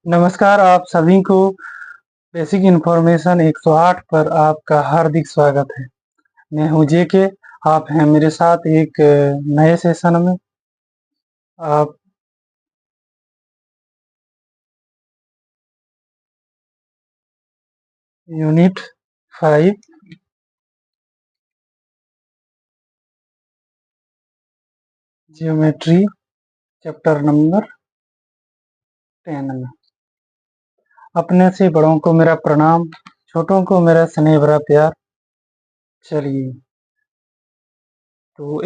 नमस्कार आप सभी को बेसिक इन्फॉर्मेशन 108 पर आपका हार्दिक स्वागत है। मैं हूं जेके। आप हैं मेरे साथ एक नए सेशन में। आप यूनिट 5 जियोमेट्री चैप्टर नंबर 10 में। अपने से बड़ों को मेरा प्रणाम, छोटों को मेरा स्नेह भरा प्यार। चलिए, तो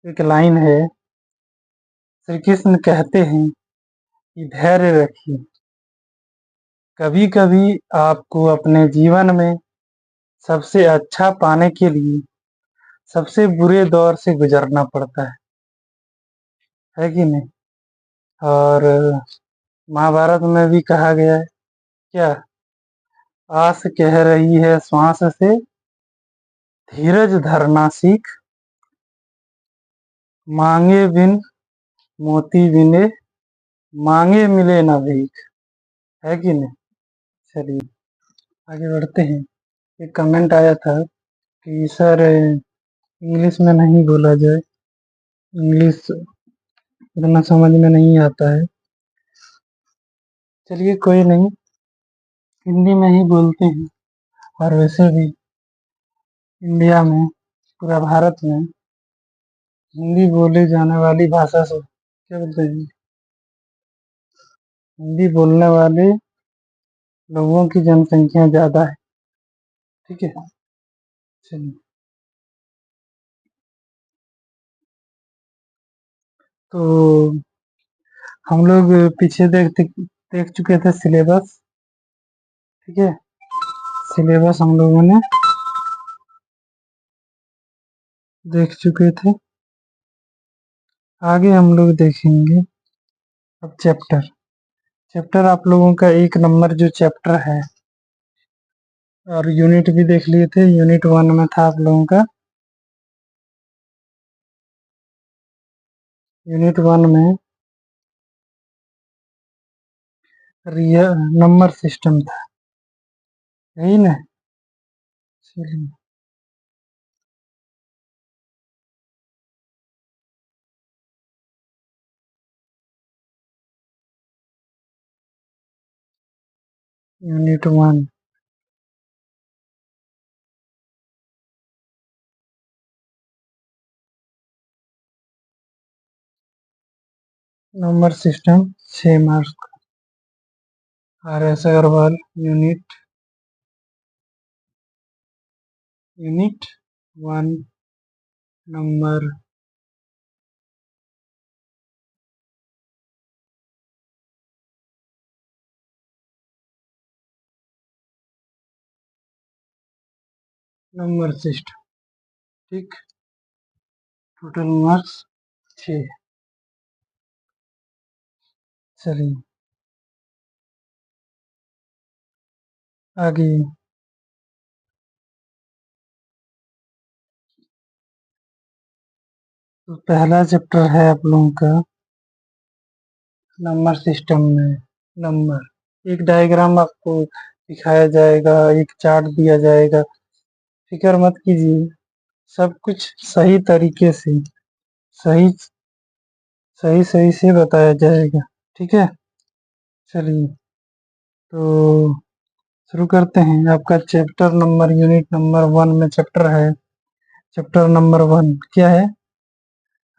एक लाइन है। श्री कृष्ण कहते हैं कि धैर्य रखिए। कभी कभी आपको अपने जीवन में सबसे अच्छा पाने के लिए सबसे बुरे दौर से गुजरना पड़ता है कि नहीं? और महाभारत में भी कहा गया है क्या? आस कह रही है श्वास से, धीरज धरना सीख, मांगे बिन मोती बिने, मांगे मिले ना भीख। है कि नहीं? चलिए आगे बढ़ते हैं। एक कमेंट आया था कि सर इंग्लिश में नहीं बोला जाए, इंग्लिश इतना समझ में नहीं आता है। चलिए कोई नहीं, हिंदी में ही बोलते हैं। और वैसे भी इंडिया में, पूरा भारत में हिंदी बोली जाने वाली भाषा से क्या बोलते हैं, हिंदी बोलने वाले लोगों की जनसंख्या ज्यादा है। ठीक है, चलिए। तो हम लोग पीछे देख चुके थे सिलेबस। ठीक है, सिलेबस हम लोगों ने देख चुके थे। आगे हम लोग देखेंगे अब चैप्टर। चैप्टर आप लोगों का 1 नंबर जो चैप्टर है, और यूनिट भी देख लिए थे। यूनिट 1 में था आप लोगों का, यूनिट 1 में रियल नंबर सिस्टम था, यही ना? चलिए, यूनिट 1 नंबर सिस्टम 6 मार्क्स का। RS Agarwal unit 1 number system. ठीक, टोटल मार्क्स 6। चलिए आगे। तो पहला चैप्टर है आप लोगों का नंबर सिस्टम में। नंबर एक डायग्राम आपको दिखाया जाएगा, एक चार्ट दिया जाएगा। फिक्र मत कीजिए, सब कुछ सही तरीके से सही सही सही से बताया जाएगा। ठीक है, चलिए तो शुरू करते हैं। आपका चैप्टर नंबर यूनिट नंबर 1 में चैप्टर है। चैप्टर नंबर 1 क्या है?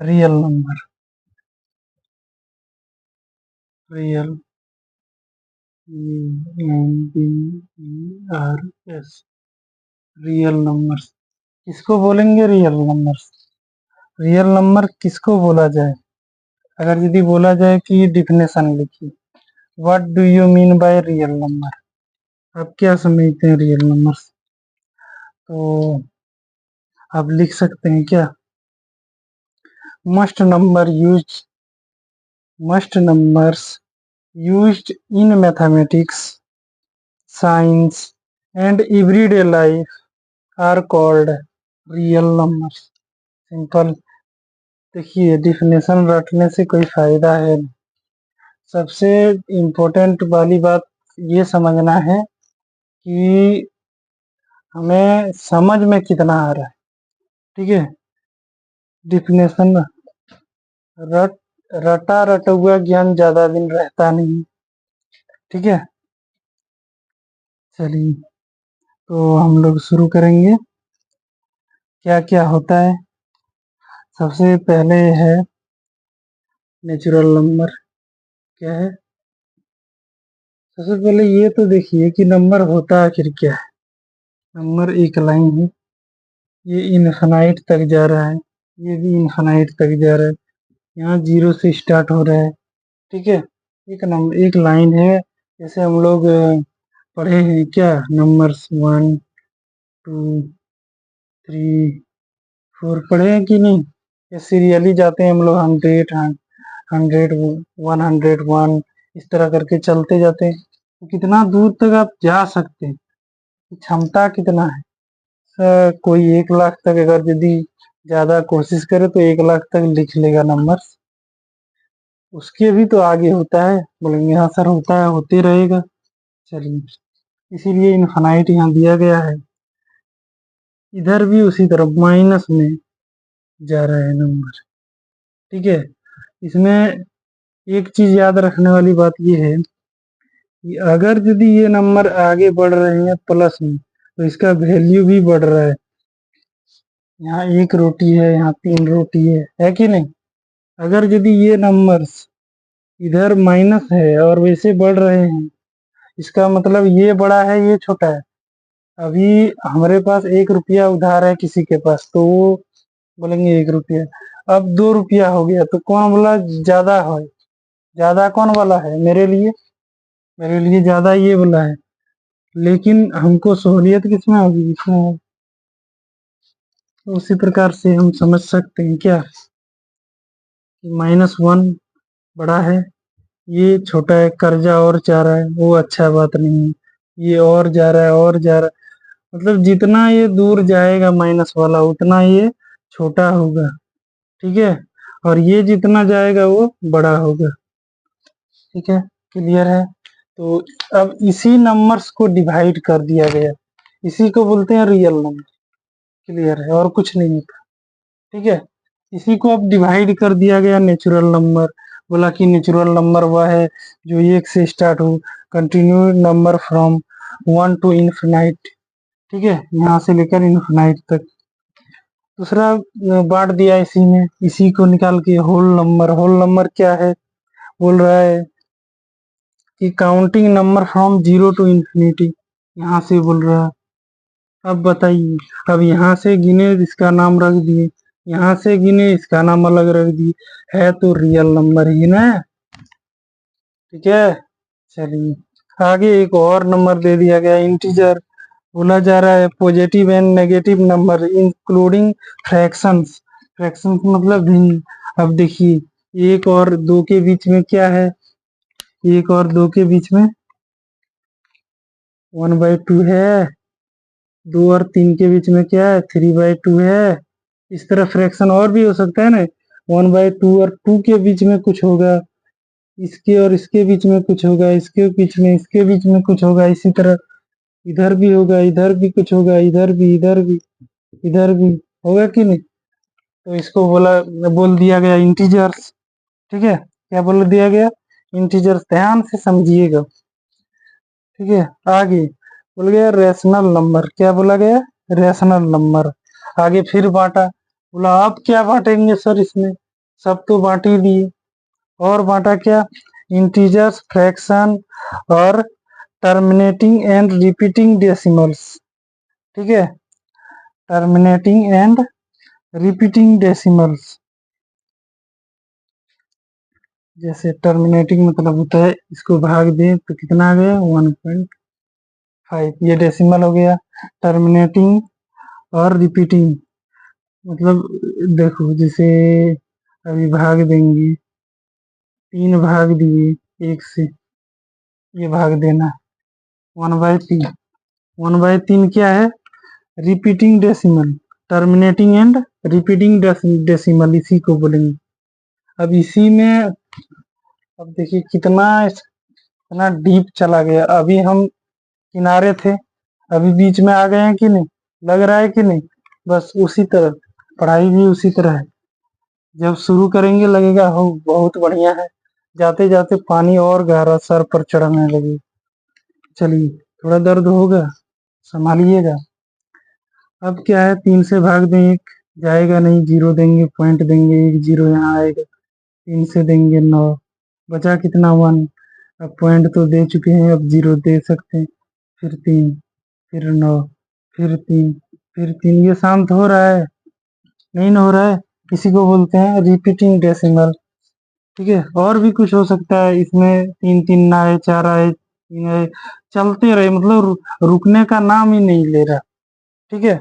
Real number. Real NBERS, real numbers. किसको बोलेंगे रियल नंबर्स? रियल नंबर किसको बोला जाए? अगर यदि बोला जाए कि डिफिनेशन लिखिए, what do you mean by real number? आप क्या समझते हैं रियल नंबर्स? तो आप लिख सकते हैं क्या? Must number use must numbers used in mathematics, science and everyday life are called real numbers. Simple. देखिए, डिफिनेशन रटने से कोई फायदा है नहीं। सबसे इम्पोर्टेंट वाली बात ये समझना है कि हमें समझ में कितना आ रहा है। ठीक है, डिफिनेशन रट रटा रटुआ ज्ञान ज्यादा दिन रहता नहीं। ठीक है, चलिए तो हम लोग शुरू करेंगे। क्या क्या होता है, सबसे पहले है नेचुरल नंबर। क्या है, सबसे पहले ये तो देखिए कि नंबर होता आखिर क्या है। नंबर एक लाइन है, ये इनफाइनाइट तक जा रहा है, ये भी इनफाइनाइट तक जा रहा है, यहाँ जीरो से स्टार्ट हो रहा है। ठीक है, एक नंबर एक लाइन है, जैसे हम लोग पढ़े हैं क्या, नंबर्स 1 2 3 4 पढ़े हैं कि नहीं। ये सीरियली जाते हैं हम लोग, 100 101 इस तरह करके चलते जाते हैं। तो कितना दूर तक आप जा सकते हैं, क्षमता कितना है। कोई 1 लाख तक अगर यदि ज्यादा कोशिश करे तो 1 लाख तक लिख लेगा नंबर। उसके भी तो आगे होता है, बोलेंगे हाँ सर होता है, होते रहेगा। चलिए, इसीलिए इनफाइनाइट यहाँ दिया गया है। इधर भी उसी तरफ माइनस में जा रहा है नंबर। ठीक है, इसमें एक चीज याद रखने वाली बात ये है कि अगर यदि ये नंबर आगे बढ़ रहे हैं प्लस में, तो इसका वैल्यू भी बढ़ रहा है। यहाँ 1 रोटी है, यहाँ 3 रोटी है कि नहीं। अगर यदि ये नंबर्स इधर माइनस है और वैसे बढ़ रहे हैं, इसका मतलब ये बड़ा है ये छोटा है। अभी हमारे पास 1 रुपया उधार है किसी के पास, तो वो बोलेंगे 1 रुपया। अब 2 रुपया हो गया, तो कौन बोला ज्यादा है, ज्यादा कौन वाला है, मेरे लिए ज्यादा ये वाला है। लेकिन हमको सहूलियत किसमें होगी, इसमें होगी। तो उसी प्रकार से हम समझ सकते हैं क्या, कि -1 बड़ा है, ये छोटा है, कर्जा और जा रहा है, वो अच्छा बात नहीं है। ये और जा रहा है और जा रहा है, मतलब जितना ये दूर जाएगा माइनस वाला उतना ये छोटा होगा। ठीक है, और ये जितना जाएगा वो बड़ा होगा। ठीक है, क्लियर है। तो अब इसी नंबर्स को डिवाइड कर दिया गया, इसी को बोलते हैं रियल नंबर। क्लियर है, और कुछ नहीं होता। ठीक है, इसी को अब डिवाइड कर दिया गया नेचुरल नंबर। बोला कि नेचुरल नंबर वह है जो 1 से स्टार्ट हो, continue number from 1 to infinite. ठीक है, यहाँ से लेकर इनफिनाइट तक। दूसरा बांट दिया इसी में, इसी को निकाल के होल नंबर। होल नंबर क्या है, बोल रहा है कि counting number from 0 to infinity, यहाँ से बोल रहा है। अब बताइए, अब यहाँ से गिने इसका नाम रख दिए, यहाँ से गिने इसका नाम अलग रख दिए, है तो रियल नंबर ही ना। ठीक है, चलिए आगे एक और नंबर दे दिया गया, इंटीजर। बोला जा रहा है positive and negative number including fractions. Fractions मतलब भिन्न। अब देखिए 1 और 2 के बीच में क्या है, 1 और 2 के बीच में 1/2 है। 2 और 3 के बीच में क्या है, 3/2 है। इस तरह फ्रैक्शन और भी हो सकता है ना, 1/2 और 2 के बीच में कुछ होगा, इसके और इसके बीच में कुछ होगा, इसके बीच में इसके बीच में कुछ होगा। इसी तरह इधर भी होगा, इधर भी कुछ होगा, इधर भी इधर भी इधर भी होगा कि नहीं। तो इसको बोल दिया गया इंटीजर्स। ठीक है, क्या बोल दिया गया, इंटीजर्स। ध्यान से समझिएगा। ठीक है, आगे बोल गया रेशनल नंबर। क्या बोला गया, रेशनल नंबर। आगे फिर बांटा, बोला अब क्या बांटेंगे सर इसमें, सब तो बांट ही दिए। और बांटा क्या, इंटीजर्स, फ्रैक्शन और टर्मिनेटिंग एंड रिपीटिंग डेसिमल्स। ठीक है, टर्मिनेटिंग एंड रिपीटिंग डेसिमल्स। जैसे टर्मिनेटिंग मतलब होता है, इसको भाग दें तो कितना आ गया, 1.5, ये डेसिमल हो गया। टर्मिनेटिंग और रिपीटिंग मतलब, देखो जैसे अभी भाग देंगे, 3 भाग दिए 1 से, ये भाग देना 1/3। 1/3 क्या है, repeating decimal. Terminating and repeating decimal इसी को बोलेंगे। अब इसी में अब देखिए कितना डीप चला गया। अभी हम किनारे थे, अभी बीच में आ गए हैं कि नहीं, लग रहा है कि नहीं। बस उसी तरह पढ़ाई भी उसी तरह है। जब शुरू करेंगे लगेगा हो बहुत बढ़िया है, जाते जाते पानी और गहरा सर पर चढ़ने लगे। चलिए, थोड़ा दर्द होगा, संभालिएगा। अब क्या है, 3 से भाग दें, एक जाएगा नहीं, जीरो देंगे, पॉइंट देंगे, एक जीरो यहाँ आएगा। 3 से देंगे 9, बचा कितना, 1। अब पॉइंट तो दे चुके हैं, अब जीरो दे सकते हैं। फिर 3, फिर 9, फिर 3, फिर 3। ये शांत हो रहा है? नहीं ना हो रहा है। इसी को बोलते हैं रिपीटिंग डेसिमल। ठीक है, और भी कुछ हो सकता है इसमें, 3 3 ना आए, 4 आए, 3 आए, चलते रहे, मतलब रुकने का नाम ही नहीं ले रहा। ठीक है,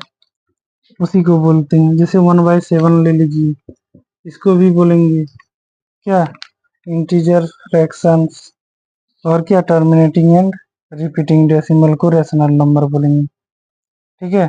उसी को बोलते हैं। जैसे 1/7 ले लीजिए, इसको भी बोलेंगे क्या, इंटीजर फ्रैक्शंस। और क्या, टर्मिनेटिंग एंड रिपीटिंग डेसिमल को रेशनल नंबर बोलेंगे। ठीक है,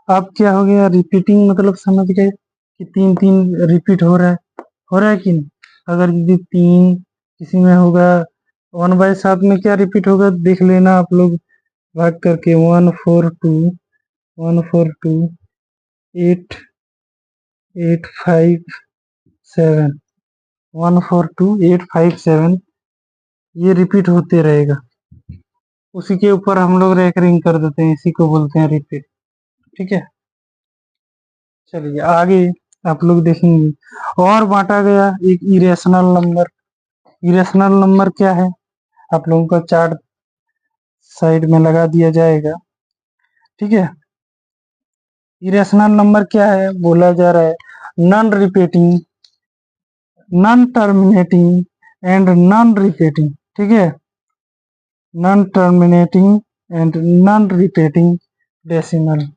अब क्या हो गया, रिपीटिंग मतलब समझ गए कि 3 3 रिपीट हो रहा है कि नहीं। अगर यदि 3 किसी में होगा, 1/7 में क्या रिपीट होगा देख लेना आप लोग, भाग करके। 1 4 2 8 8 5 7, 1 4 2 8 5 7, ये रिपीट होते रहेगा। उसी के ऊपर हम लोग रेकरिंग कर देते हैं, इसी को बोलते हैं रिपीट। ठीक है, चलिए आगे आप लोग देखेंगे। और बांटा गया एक इरेशनल नंबर। इरेशनल नंबर क्या है, आप लोगों का चार्ट साइड में लगा दिया जाएगा। ठीक है, इरेशनल नंबर क्या है, बोला जा रहा है non repeating, non terminating and non repeating. ठीक है, non terminating and non repeating decimal.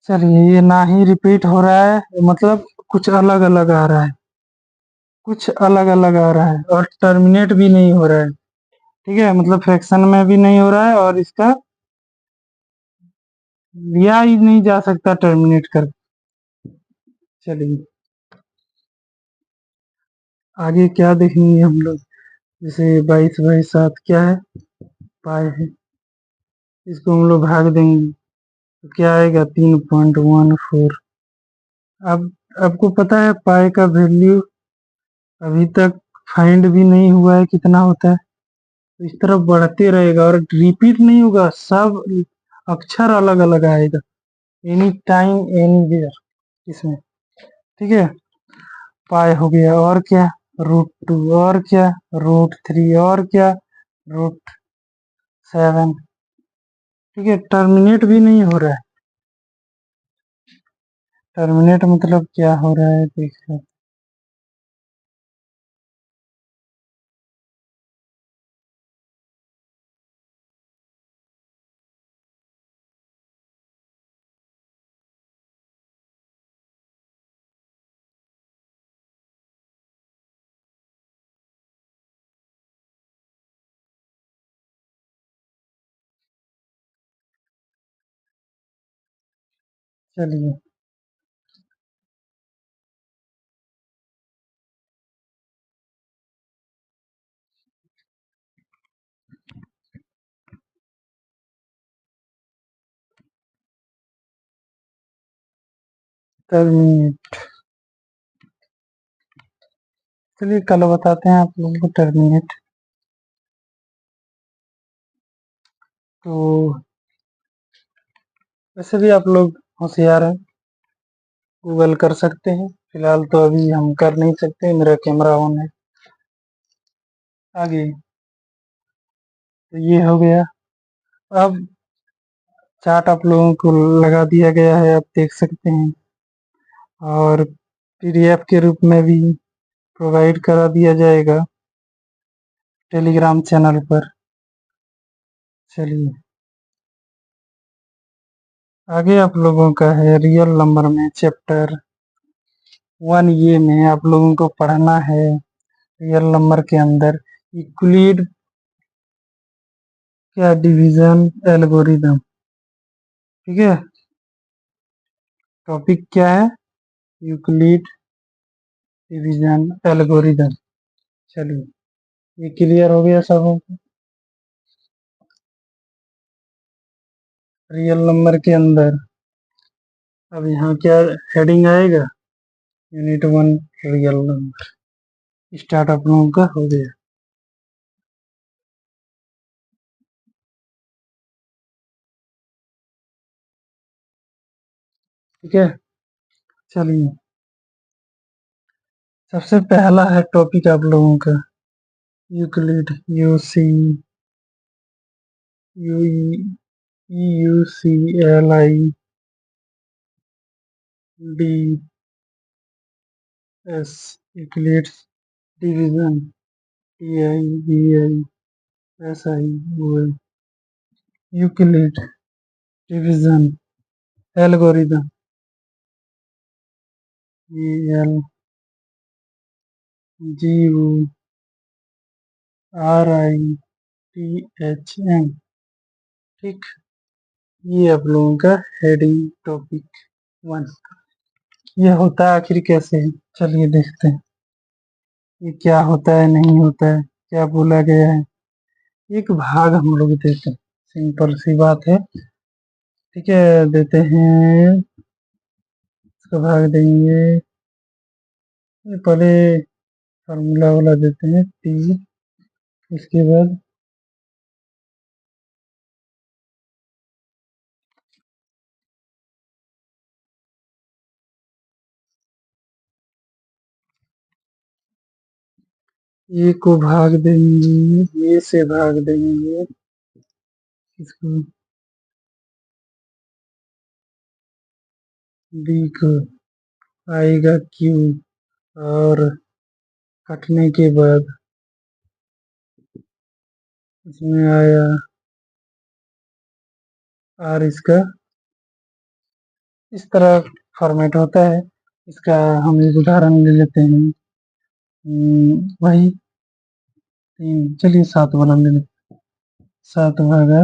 चलिए, ये ना ही रिपीट हो रहा है, मतलब कुछ अलग अलग आ रहा है, कुछ अलग अलग आ रहा है, और टर्मिनेट भी नहीं हो रहा है। ठीक है, मतलब फ्रैक्शन में भी नहीं हो रहा है, और इसका लिया ही नहीं जा सकता टर्मिनेट कर। चलिए आगे क्या देखेंगे हम लोग। जैसे 22/7 क्या है, पाई है, इसको हम लोग भाग देंगे तो क्या आएगा, 3.14। अब आपको पता है पाई का वैल्यू अभी तक फाइंड भी नहीं हुआ है, कितना होता है। तो इस तरफ बढ़ते रहेगा और रिपीट नहीं होगा, सब अक्षर अलग अलग आएगा, एनी टाइम एनी वेयर इसमें। ठीक है, पाई हो गया, और क्या, √2, और क्या, √3, और क्या, √7। ठीक है, टर्मिनेट भी नहीं हो रहा है। टर्मिनेट मतलब क्या हो रहा है, देख लो। चलिए, टर्मिनेट, चलिए कल बताते हैं आप लोगों को टर्मिनेट। तो वैसे भी आप लोग होशियार हैं, गूगल कर सकते हैं। फिलहाल तो अभी हम कर नहीं सकते, मेरा कैमरा ऑन है। आगे तो ये हो गया। अब चार्ट आप लोगों को लगा दिया गया है, आप देख सकते हैं, और पीडीएफ के रूप में भी प्रोवाइड करा दिया जाएगा टेलीग्राम चैनल पर। चलिए आगे आप लोगों का है रियल नंबर में चैप्टर वन ये में आप लोगों को पढ़ना है रियल नंबर के अंदर यूक्लिड क्या डिवीजन एल्गोरिदम। ठीक है, टॉपिक क्या है? Euclid division algorithm. चलिए, ये क्लियर हो गया सबों को। रियल नंबर के अंदर अब यहाँ क्या हेडिंग आएगा? Unit 1 real number. स्टार्ट आप लोगों का हो गया। ठीक है, चलिए सबसे पहला है टॉपिक आप लोगों का Euclid U U C L I D S Euclid's division T I B I S I O N Euclid division algorithm E L G O R I T H M. ठीक, ये आप लोगों का heading topic 1। ये होता है आखिर कैसे है, चलिए देखते हैं ये क्या होता है नहीं होता है, क्या बोला गया है। एक भाग हम लोग देते हैं, सिंपल सी बात है। ठीक है, देते हैं, इसका भाग देंगे। ये पहले फार्मूला वाला देते हैं टी, इसके बाद ए को भाग देंगे, ए से भाग देंगे इसको, बी को आएगा क्यू, और कटने के बाद इसमें आया आर। इसका इस तरह फॉर्मेट होता है। इसका हम एक उदाहरण ले लेते हैं। वही 3, चलिए 7 वाला ले लेते हैं। 7 भागा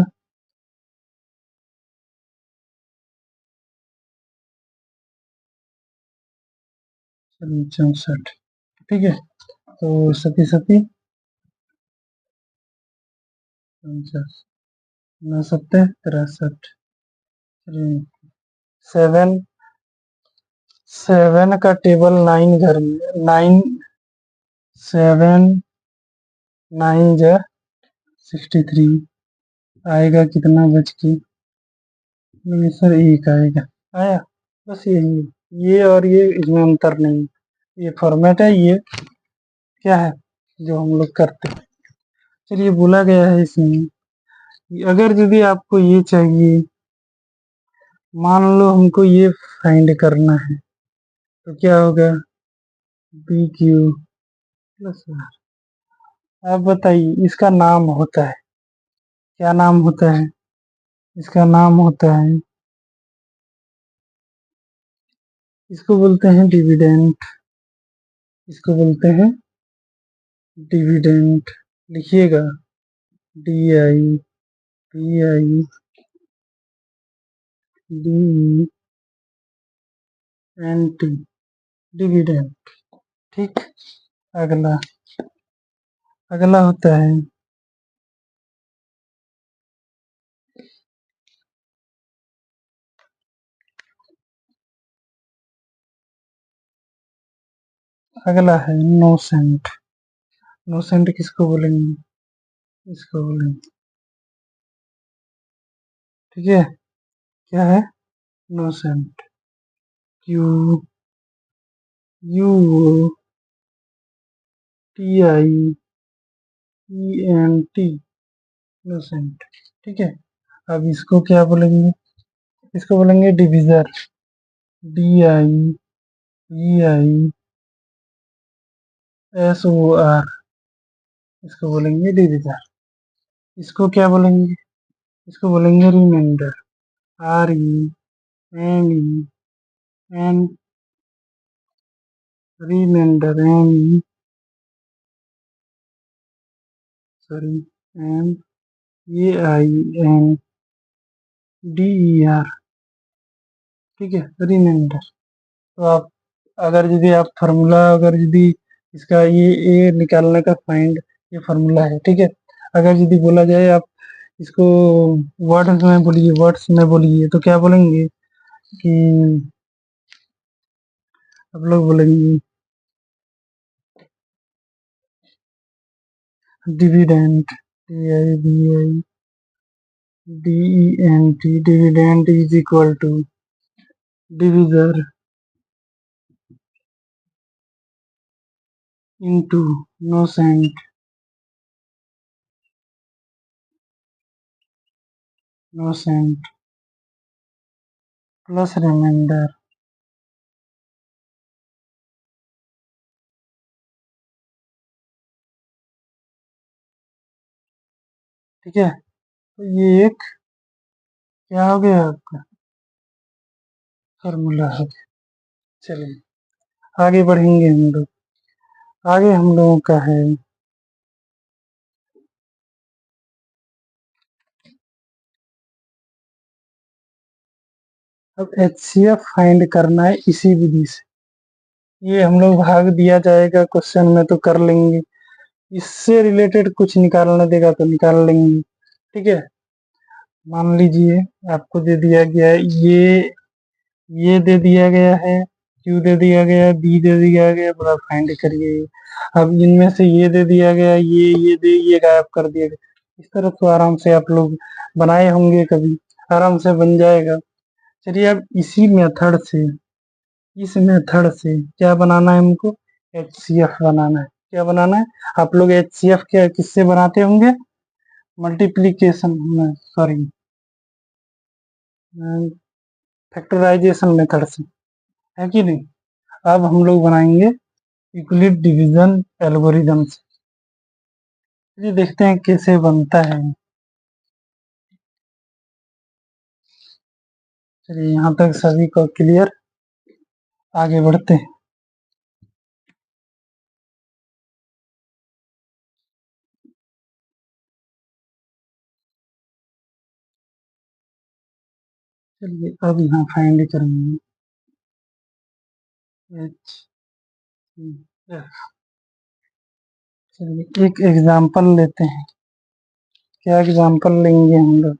64। ठीक है, तो सती सती 49, 9 सत्ते 63। 7 7 का टेबल 9 घर में 9 7 9 जा 63 आएगा कितना बच के? नहीं सर, एक आएगा। आया, बस यही है। ये और ये इसमें अंतर नहीं, ये फॉर्मेट है, ये क्या है जो हम लोग करते हैं। चलिए, बोला गया है इसमें कि अगर यदि आपको ये चाहिए, मान लो हमको ये फाइंड करना है, तो क्या होगा? B q plus r. आप बताइए, इसका नाम होता है, क्या नाम होता है? इसका नाम होता है, इसको बोलते हैं डिविडेंट। इसको बोलते हैं डिविडेंट। लिखिएगा D I P I D N T, dividend. ठीक, अगला अगला होता है अगला है नोसेंट। नोसेंट किसको बोलेंगे? इसको बोलेंगे। ठीक है, क्या है? Quotient Q U T I E N T, quotient. ठीक है, अब इसको क्या बोलेंगे? इसको बोलेंगे divisor, D I E I S O R. इसको बोलेंगे डिविजर। इसको क्या बोलेंगे? इसको बोलेंगे remainder, R E M E N remainder MAINDER, ठीक है, रिमाइंडर। तो आप अगर यदि आप फार्मूला अगर यदि इसका ये निकालने का फाइंड ये फार्मूला है, ठीक है। अगर यदि बोला जाए आप इसको वर्ड्स में बोलिए तो क्या बोलेंगे कि आप लोग बोलेंगे dividend, DIVIDENT, dividend is equal to divisor into quotient plus remainder, ठीक है। तो ये एक क्या हो गया आपका फार्मूला हो गया। चलिए आगे बढ़ेंगे हम लोग। आगे हम लोगों का है अब HCF फाइंड करना है इसी विधि से। ये हम लोग भाग दिया जाएगा क्वेश्चन में तो कर लेंगे, इससे रिलेटेड कुछ निकालने देगा तो निकाल लेंगे, ठीक है। मान लीजिए आपको दे दिया गया है ये दे दिया गया है, Q दे दिया गया है, B दे दिया गया है, पूरा फाइंड करिए। अब इनमें से ये दे दिया गया, ये दे ये गायब कर दिया गया। इस तरह तो आराम से आप लोग बनाए होंगे कभी, आराम से बन जाएगा। चलिए अब इस मेथड से क्या बनाना है हमको, HCF बनाना है। क्या बनाना है, आप लोग HCF क्या किससे बनाते होंगे, मल्टीप्लीकेशन में, सॉरी फैक्टराइजेशन मेथड से, है कि नहीं। अब हम लोग बनाएंगे यूक्लिड डिवीजन एल्गोरिदम से। चलिए देखते हैं कैसे बनता है। चलिए यहाँ तक सभी को क्लियर, आगे बढ़ते हैं। चलिए अब यहाँ फाइंड करेंगे एच एफ। चलिए एक एग्जांपल लेते हैं, क्या एग्जांपल लेंगे हम लोग।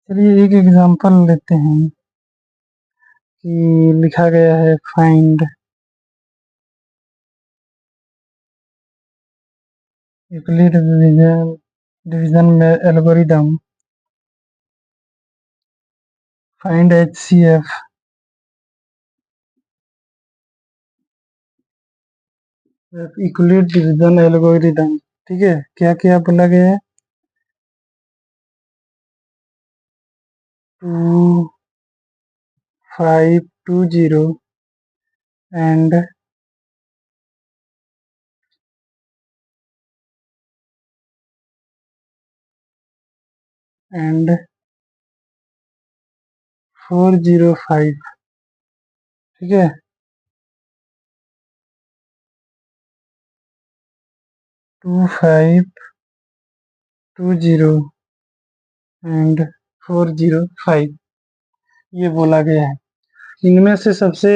चलिए एक एग्जांपल लेते हैं कि लिखा गया है फाइंड यूक्लिड डिवीजन में algorithm find HCF Euclid division algorithm, ठीक है। क्या क्या बोला गया है, 2520 एंड एंड 405, ठीक है। 2520 एंड 405 ये बोला गया है। इनमें से सबसे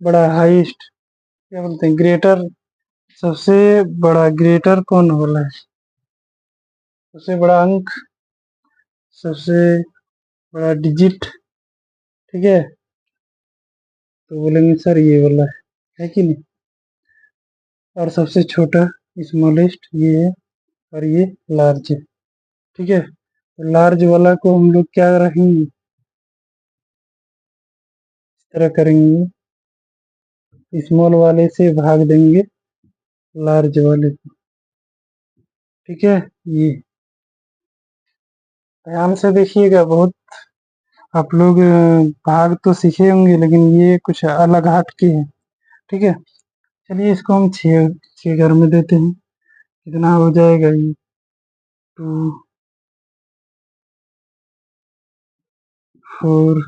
बड़ा हाईएस्ट क्या बोलते हैं, ग्रेटर, सबसे बड़ा ग्रेटर कौन बोला है, सबसे बड़ा अंक, सबसे बड़ा डिजिट, ठीक है। तो बोलेंगे सर ये वाला है कि नहीं। और सबसे छोटा स्मॉलेस्ट ये है, और ये लार्ज है, ठीक है। तो लार्ज वाला को हम लोग क्या रखेंगे, इस तरह करेंगे, स्मॉल वाले से भाग देंगे लार्ज वाले को, ठीक है। ये ध्यान से देखिएगा, बहुत आप लोग भाग तो सीखे होंगे लेकिन ये कुछ अलग हट के है, ठीक है। चलिए इसको हम छः घर में देते हैं, कितना हो जाएगा ये, टू 4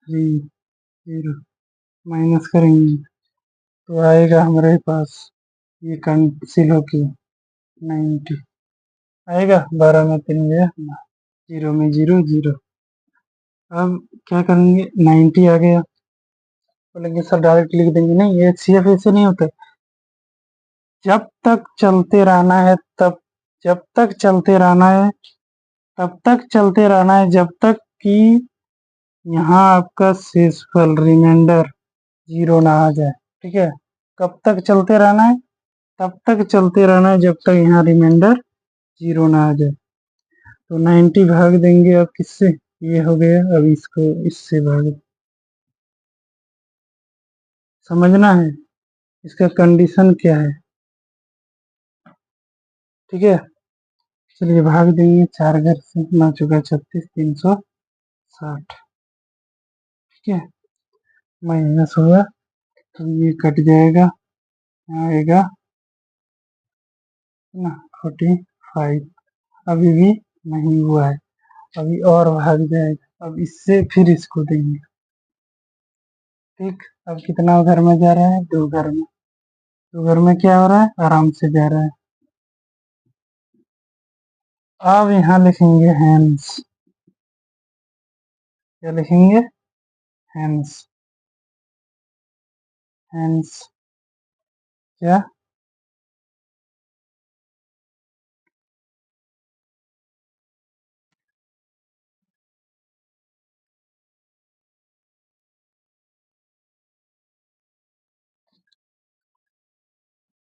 3 0 माइनस करेंगे तो आएगा हमारे पास ये कैंसिल होके 90 आएगा। 12 में 3 गया, 0 में 0 0। अब क्या करेंगे, 90 आ गया, बोलेंगे सर डायरेक्ट लिख देंगे, नहीं ये HCF ऐसे नहीं होता। जब तक चलते रहना है जब तक चलते रहना है तब तक चलते रहना है, जब तक कि यहाँ आपका शेषफल रिमाइंडर 0 ना आ जाए। ठीक है, कब तक चलते रहना है, तब तक चलते रहना है जब तक यहाँ रिमाइंडर 0 ना आ जाए। तो 90 भाग देंगे अब किससे, ये हो गया, अब इसको इससे भाग, समझना है इसका कंडीशन क्या है। ठीक है, चलिए भाग देंगे 4 घर से, 9 चौका 36 360। ठीक है, माइनस हुआ तो ये कट जाएगा, आएगा ना 45। अभी भी नहीं हुआ है, अभी और भाग जाएगा, अब इससे फिर इसको देंगे। ठीक, अब कितना घर में जा रहा है, 2 घर में, 2 घर में क्या हो रहा है, आराम से जा रहा है। अब यहाँ लिखेंगे हैंस, क्या लिखेंगे, हैंस, हैंस क्या,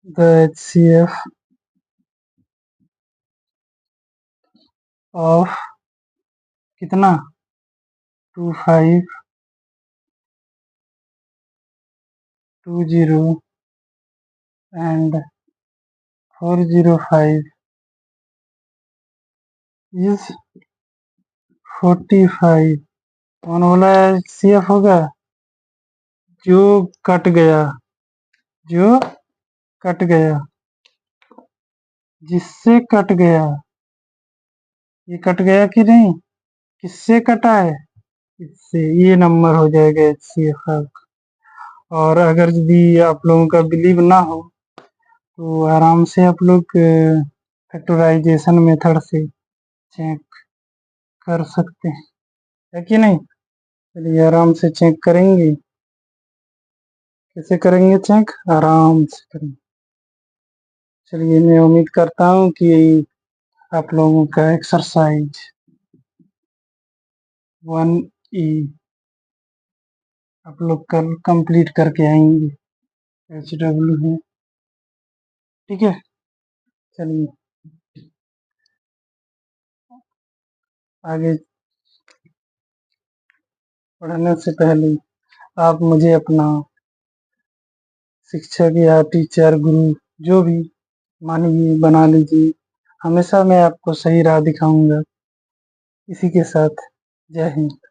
द HCF ऑफ कितना 25 20 एंड 405 इज 45। कौन बोला HCF होगा, जो कट गया, जो कट गया, जिससे कट गया, ये कट गया कि नहीं, किससे कटा है, इससे, ये नंबर हो जाएगा HCF का। और अगर यदि आप लोगों का बिलीव ना हो तो आराम से आप लोग फैक्टराइजेशन मेथड से चेक कर सकते हैं, है कि नहीं। चलिए आराम से चेक करेंगे, कैसे करेंगे चेक, आराम से करेंगे। चलिए मैं उम्मीद करता हूँ कि आप लोगों का एक्सरसाइज 1E आप लोग कल कंप्लीट करके आएंगे, HW है। ठीक है, चलिए आगे पढ़ने से पहले आप मुझे अपना शिक्षक या टीचर गुरु जो भी मानिए बना लीजिए, हमेशा मैं आपको सही राह दिखाऊंगा। इसी के साथ जय हिंद।